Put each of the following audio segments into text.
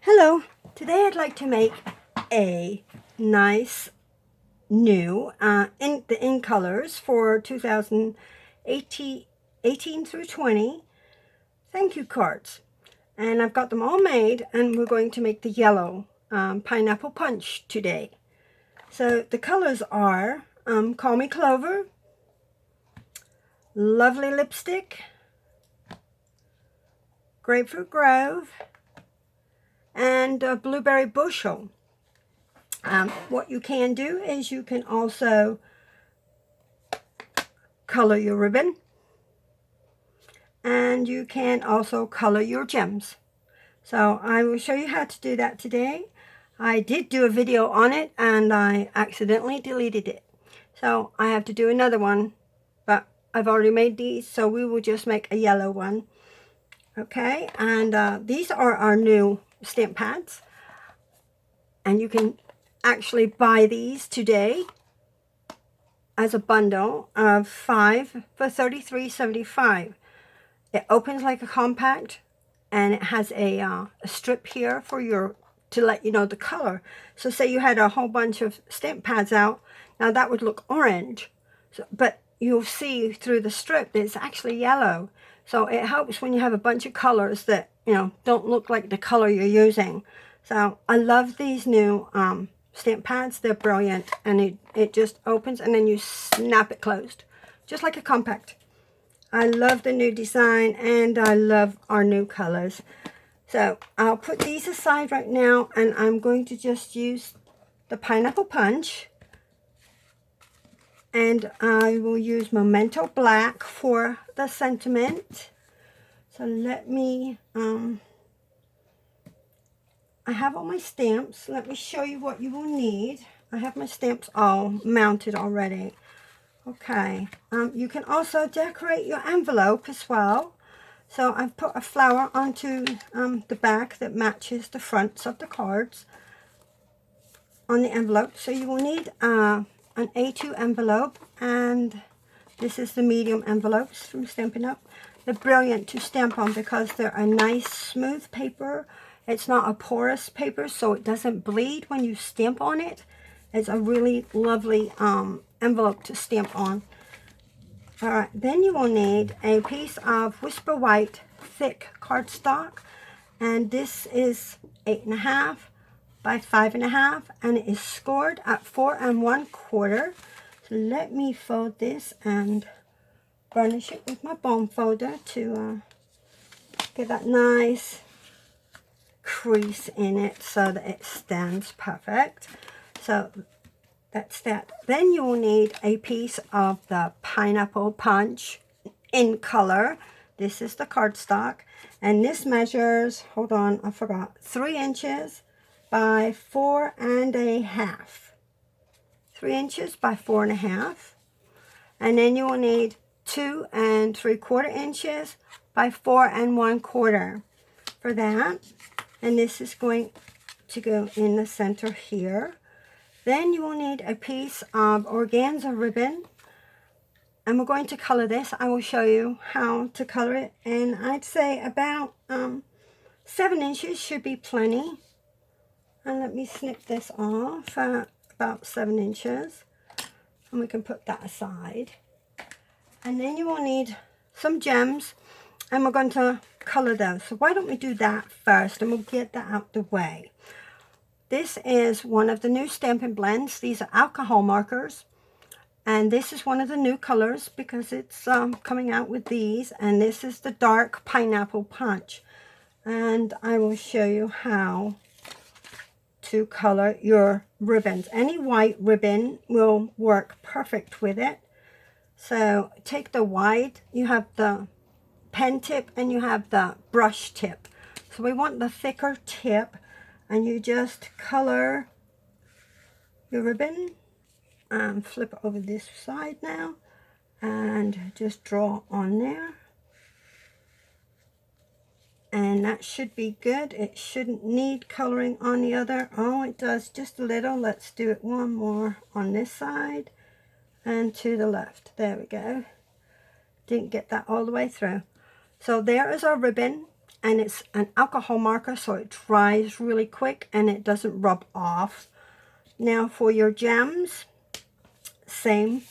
Hello, today I'd like to make a nice new in colors for 2018 through 20 thank you cards. And I've got them all made, and we're going to make the yellow pineapple punch today. So the colors are Call Me Clover, Lovely Lipstick, Grapefruit Grove, and Blueberry Bushel. What you can do is you can also color your ribbon, and you can also color your gems. So I will show you how to do that today. I did do a video on it and I accidentally deleted it, so I have to do another one, but I've already made these, so we will just make a yellow one. Okay, and these are our new stamp pads, and you can actually buy these today as a bundle of 5 for $33.75. It opens like a compact, and it has a strip here for to let you know the color. So say you had a whole bunch of stamp pads out, now that would look orange, but you'll see through the strip that it's actually yellow. So it helps when you have a bunch of colors that don't look like the color you're using. So I love these new stamp pads. They're brilliant, and it just opens and then you snap it closed just like a compact. I love the new design, and I love our new colors. So I'll put these aside right now, and I'm going to just use the pineapple punch, and I will use Memento Black for the sentiment. So let me I have all my stamps. Let me show you what you will need. I have my stamps all mounted already. Okay, you can also decorate your envelope as well. So I've put a flower onto the back that matches the fronts of the cards on the envelope. So you will need an A2 envelope, and this is the medium envelopes from Stampin' Up. They're brilliant to stamp on because they're a nice smooth paper. It's not a porous paper, so it doesn't bleed when you stamp on it. It's a really lovely envelope to stamp on. Alright, then you will need a piece of Whisper White thick cardstock, and this is 8.5 by 5.5, and it is scored at 4 1/4. So let me fold this and burnish it with my bone folder to get that nice crease in it so that it stands perfect. So that's that. Then you will need a piece of the pineapple punch in color. This is the cardstock, and this measures, hold on, I forgot, 3 inches by 4 1/2. 3 inches by 4 1/2. And then you will need 2 3/4 inches by 4 1/4 for that. And this is going to go in the center here. Then you will need a piece of organza ribbon, and we're going to color this. I will show you how to color it, and I'd say about 7 inches should be plenty. And let me snip this off at about 7 inches, and we can put that aside. And then you will need some gems, and we're going to color those. So why don't we do that first, and we'll get that out the way. This is one of the new Stampin' Blends. These are alcohol markers, and this is one of the new colors because it's coming out with these, and this is the dark pineapple punch. And I will show you how to color your ribbons. Any white ribbon will work perfect with it. So take the white, you have the pen tip and you have the brush tip. So we want the thicker tip, and you just color your ribbon and flip over this side now and just draw on there, and that should be good. It shouldn't need coloring on the other. Oh, it does just a little. Let's do it one more on this side and to the left. There we go. Didn't get that all the way through. So there is our ribbon, and it's an alcohol marker, so it dries really quick and it doesn't rub off. Now for your gems, same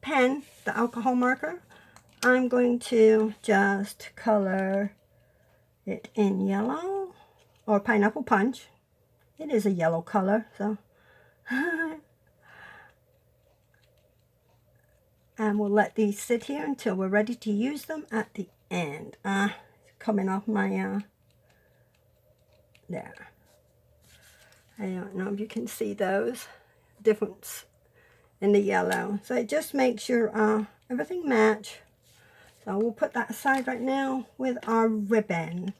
pen, the alcohol marker. I'm going to just color it in yellow, or pineapple punch. It is a yellow color, so and we'll let these sit here until we're ready to use them at the end. Coming off my there. I don't know if you can see those difference in the yellow. So it just makes your everything match. So we'll put that aside right now with our ribbon.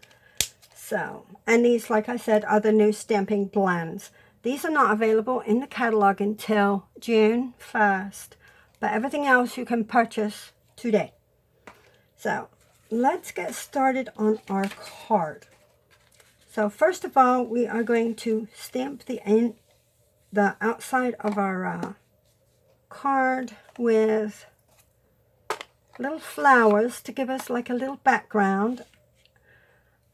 So, and these, like I said, are the new stamping blends. These are not available in the catalog until June 1st. But everything else you can purchase today. So let's get started on our card. So first of all, we are going to stamp the outside of our card with little flowers to give us like a little background.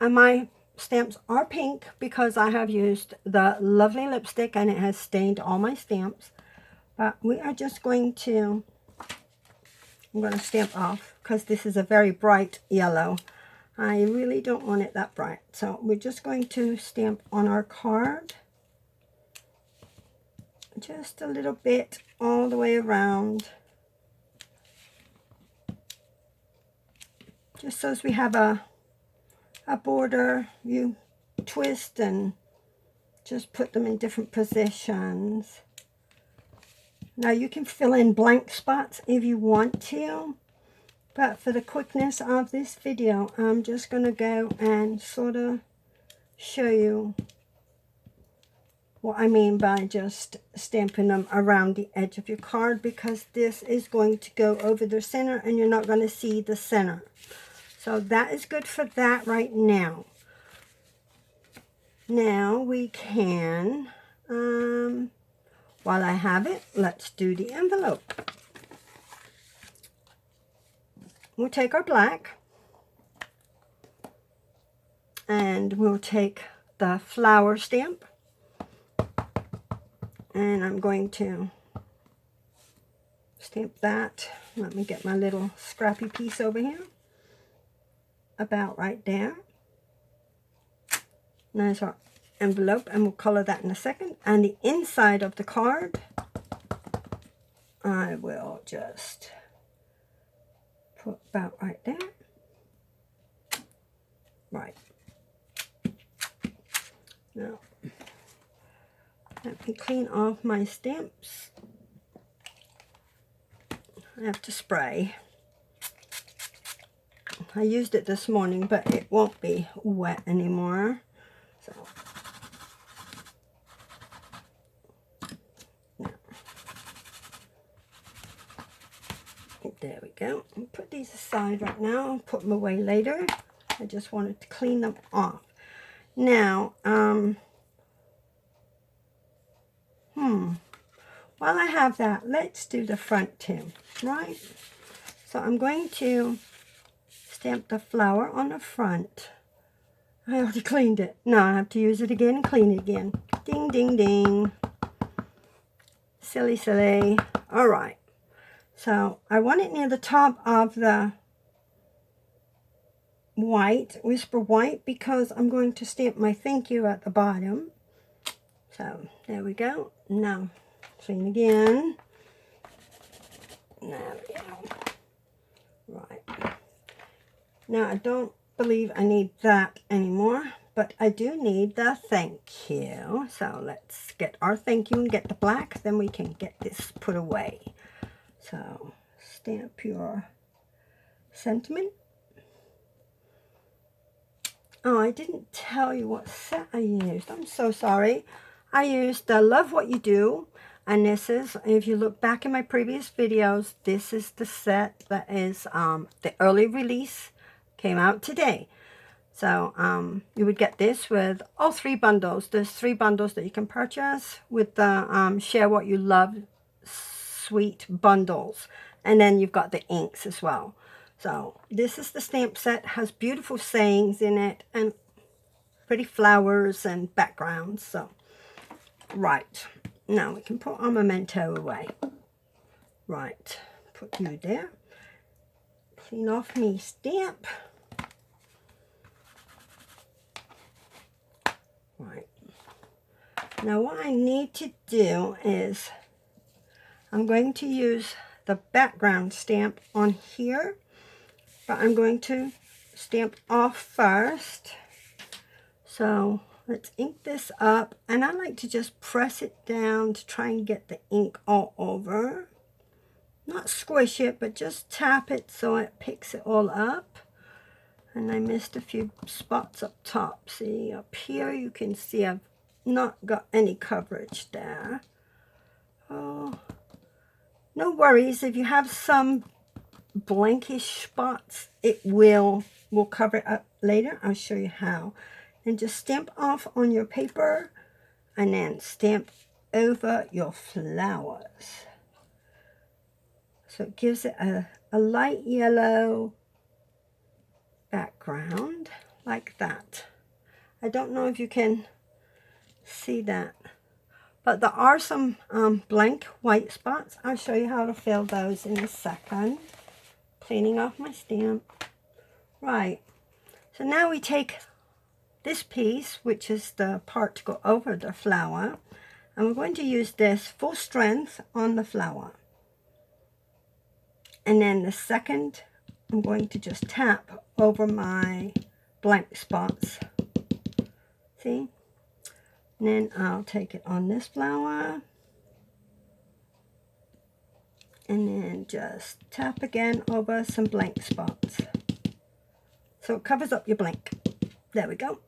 And my stamps are pink because I have used the lovely lipstick and it has stained all my stamps. But we are just going to, I'm going to stamp off because this is a very bright yellow. I really don't want it that bright. So we're just going to stamp on our card. Just a little bit all the way around. Just so as we have a border, you twist and just put them in different positions. Now you can fill in blank spots if you want to, but for the quickness of this video, I'm just going to go and sort of show you what I mean by just stamping them around the edge of your card, because this is going to go over the center and you're not going to see the center. So that is good for that right now. Now we can, while I have it, let's do the envelope. We'll take our black and we'll take the flower stamp, and I'm going to stamp that. Let me get my little scrappy piece over here, about right there. There's our envelope, and we'll color that in a second. And the inside of the card, I will just put about right there. Right. Now, let me clean off my stamps. I have to spray. I used it this morning, but it won't be wet anymore. So, now, there we go. I'll put these aside right now. I'll put them away later. I just wanted to clean them off. Now, while I have that, let's do the front too, right? So I'm going to stamp the flower on the front. I already cleaned it. Now I have to use it again and clean it again. Ding, ding, ding. Silly, silly. All right. So I want it near the top of the white, Whisper White, because I'm going to stamp my thank you at the bottom. So there we go. Now clean again. There we go. Right. Now I don't believe I need that anymore, but I do need the thank you. So let's get our thank you and get the black, then we can get this put away. So stamp your sentiment. Oh, I didn't tell you what set I used. I'm so sorry. I used the Love What You Do, and this is, if you look back in my previous videos, this is the set that is the early release, came out today. So you would get this with all 3 bundles. There's 3 bundles that you can purchase with the Share What You Love Sweet bundles, and then you've got the inks as well. So this is the stamp set, has beautiful sayings in it and pretty flowers and backgrounds. So right, now we can put our memento away. Right, put you there. Clean off me stamp. Right. Now what I need to do is I'm going to use the background stamp on here, but I'm going to stamp off first. So let's ink this up, and I like to just press it down to try and get the ink all over. Not squish it, but just tap it so it picks it all up. And I missed a few spots up top. See, up here you can see I've not got any coverage there. Oh, no worries. If you have some blankish spots, it will cover it up later. I'll show you how. And just stamp off on your paper and then stamp over your flowers. So it gives it a light yellow background like that. I don't know if you can see that, but there are some blank white spots. I'll show you how to fill those in a second. Cleaning off my stamp. Right, so now we take this piece, which is the part to go over the flower, and we're going to use this full strength on the flower. And then the second, I'm going to just tap over my blank spots. See? And then I'll take it on this flower. And then just tap again over some blank spots. So it covers up your blank. There we go.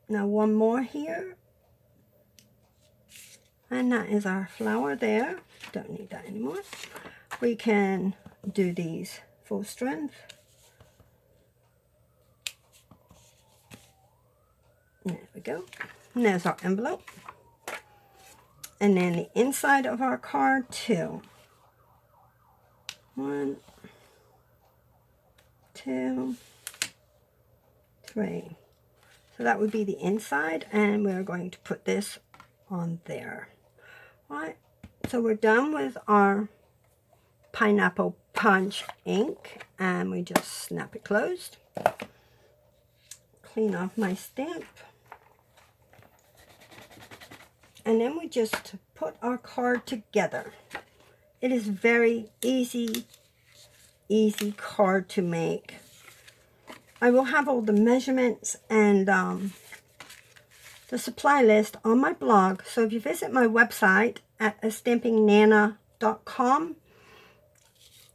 Now one more here. And that is our flower there. Don't need that anymore. We can do these full strength. There we go. And there's our envelope. And then the inside of our card too. 1, 2, 3. So that would be the inside, and we're going to put this on there. All right. So we're done with our pineapple punch ink, and we just snap it closed. Clean off my stamp. And then we just put our card together. It is very easy card to make. I will have all the measurements and the supply list on my blog. So if you visit my website at stampingnana.com,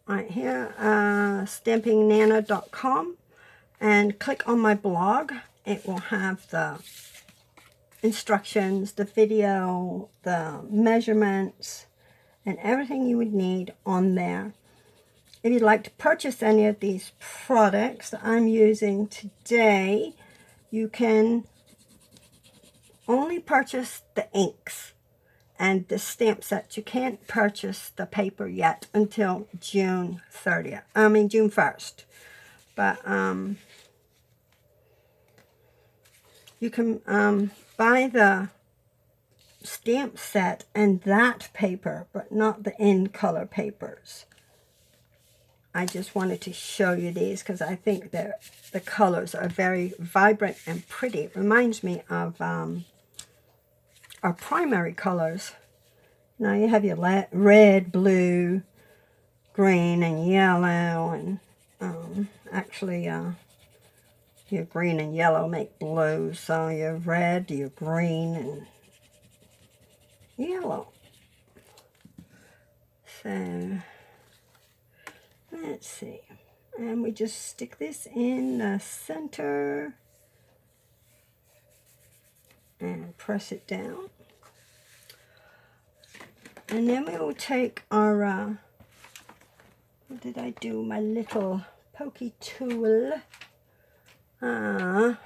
right here, stampingnana.com, and click on my blog, it will have the instructions, the video, the measurements, and everything you would need on there. If you'd like to purchase any of these products that I'm using today, you can only purchase the inks and the stamp set. You can't purchase the paper yet until June 1st. But you can buy the stamp set and that paper, but not the in color papers. I just wanted to show you these because I think that the colors are very vibrant and pretty. It reminds me of our primary colors. Now you have your red, blue, green, and yellow, and actually your green and yellow make blue, so your red, your green, and yellow. So let's see, and we just stick this in the center and press it down. And then we will take our, what did I do? My little pokey tool. I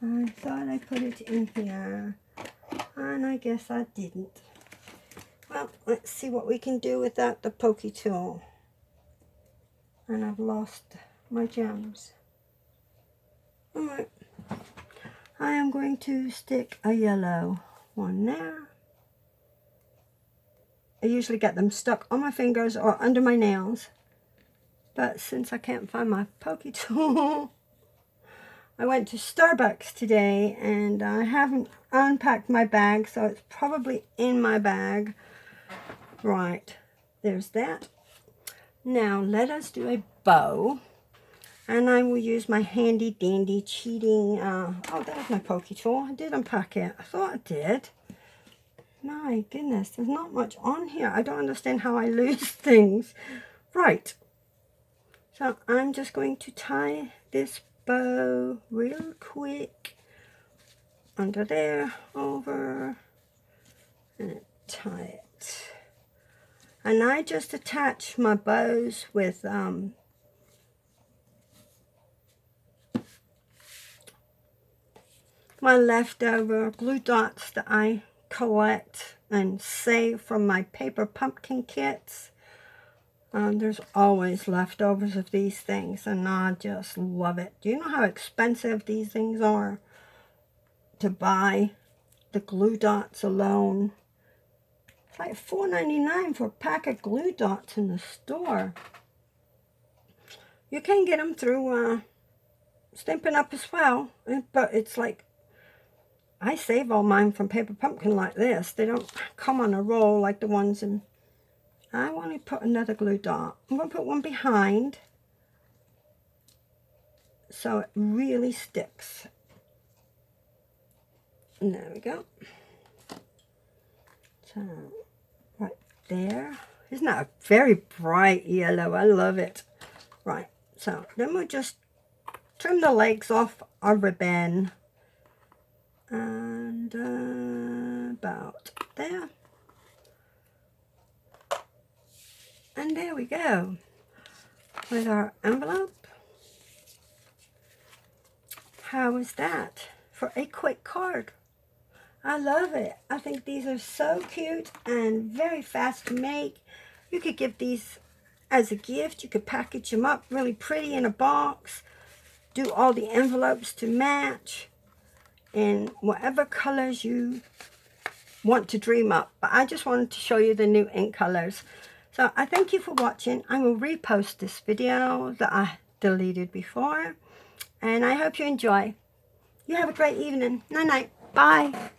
thought I put it in here, and I guess I didn't. Well, let's see what we can do with that, the pokey tool. And I've lost my gems. Alright. I am going to stick a yellow one there. I usually get them stuck on my fingers or under my nails. But since I can't find my pokey tool, I went to Starbucks today and I haven't unpacked my bag, so it's probably in my bag. Right, there's that. Now let us do a bow. And I will use my handy dandy cheating, oh, there's my pokey tool. I did unpack it. I thought I did. My goodness, there's not much on here. I don't understand how I lose things. Right. So I'm just going to tie this bow real quick. Under there, over, and tie it. And I just attach my bows with, my leftover glue dots that I collect and save from my paper pumpkin kits. There's always leftovers of these things and I just love it. Do you know how expensive these things are to buy? The glue dots alone. It's like $4.99 for a pack of glue dots in the store. You can get them through Stampin' Up as well, but it's like, I save all mine from Paper Pumpkin like this. They don't come on a roll like the ones in... I want to put another glue dot. I'm going to put one behind so it really sticks. And there we go. So, right there. Isn't that a very bright yellow? I love it. Right, so then we'll just trim the legs off our ribbon. And about there. And there we go. With our envelope. How is that for a quick card? I love it. I think these are so cute and very fast to make. You could give these as a gift. You could package them up really pretty in a box. Do all the envelopes to match in whatever colors you want to dream up. But I just wanted to show you the new ink colors. So I thank you for watching. I will repost this video that I deleted before. And I hope you enjoy. You have a great evening. Night night. Bye.